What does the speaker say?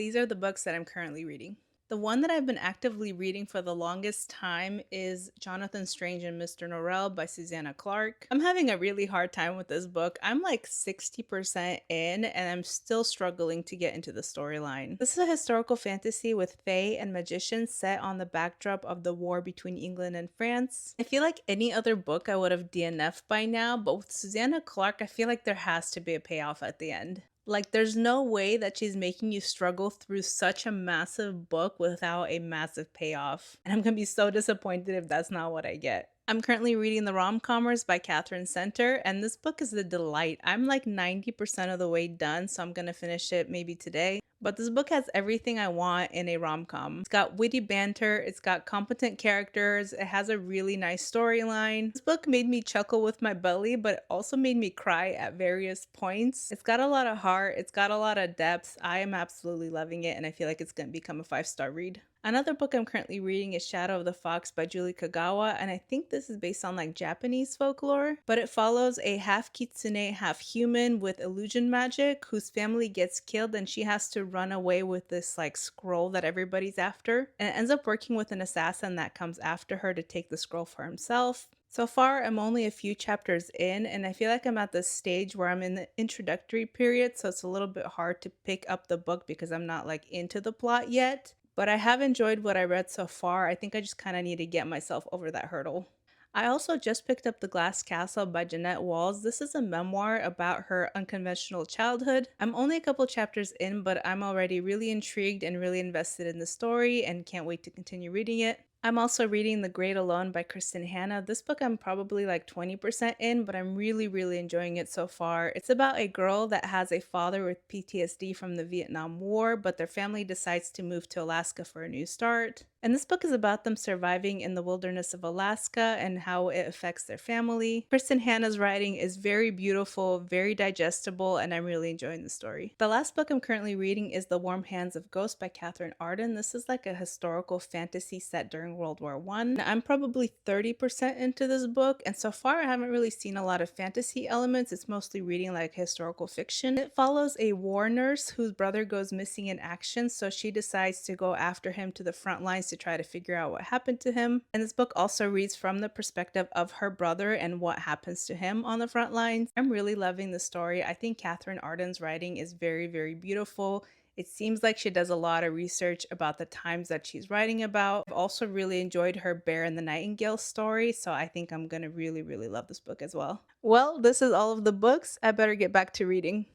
These are the books that I'm currently reading. The one that I've been actively reading for the longest time is Jonathan Strange and Mr. Norrell by Susanna Clark. I'm having a really hard time with this book. I'm like 60% in and I'm still struggling to get into the storyline. This is a historical fantasy with fae and magicians set on the backdrop of the war between England and France. I feel like any other book I would have DNF'd by now, but with Susanna Clark, I feel like there has to be a payoff at the end. Like, there's no way that she's making you struggle through such a massive book without a massive payoff. And I'm gonna be so disappointed if that's not what I get. I'm currently reading The Rom-Commers by Catherine Center, and this book is a delight. I'm like 90% of the way done, so I'm gonna finish it maybe today. But this book has everything I want in a rom-com. It's got witty banter, it's got competent characters, it has a really nice storyline. This book made me chuckle with my belly, but it also made me cry at various points. It's got a lot of heart, it's got a lot of depth. I am absolutely loving it, and I feel like it's gonna become a 5-star read. Another book I'm currently reading is Shadow of the Fox by Julie Kagawa, and I think this is based on like Japanese folklore, but it follows a half kitsune, half human with illusion magic whose family gets killed and she has to run away with this like scroll that everybody's after, and it ends up working with an assassin that comes after her to take the scroll for himself. So far, I'm only a few chapters in, and I feel like I'm at this stage where I'm in the introductory period, so it's a little bit hard to pick up the book because I'm not like into the plot yet. But I have enjoyed what I read so far. I think I just kind of need to get myself over that hurdle. I also just picked up The Glass Castle by Jeanette Walls. This is a memoir about her unconventional childhood. I'm only a couple chapters in, but I'm already really intrigued and really invested in the story and can't wait to continue reading it. I'm also reading The Great Alone by Kristen Hanna. This book I'm probably like 20% in, but I'm really enjoying it so far. It's about a girl that has a father with PTSD from the Vietnam War, but their family decides to move to Alaska for a new start. And this book is about them surviving in the wilderness of Alaska and how it affects their family. Kristen Hanna's writing is very beautiful, very digestible, and I'm really enjoying the story. The last book I'm currently reading is The Warm Hands of Ghosts by Catherine Arden. This is like a historical fantasy set during World War I. I'm probably 30% into this book, and so far I haven't really seen a lot of fantasy elements. It's mostly reading like historical fiction. It follows a war nurse whose brother goes missing in action, so she decides to go after him to the front lines to try to figure out what happened to him. And this book also reads from the perspective of her brother and what happens to him on the front lines. I'm really loving the story. I think Catherine Arden's writing is very beautiful. It seems like she does a lot of research about the times that she's writing about. I've also really enjoyed her Bear and the Nightingale story, so I think I'm gonna really love this book as well. Well, this is all of the books. I better get back to reading.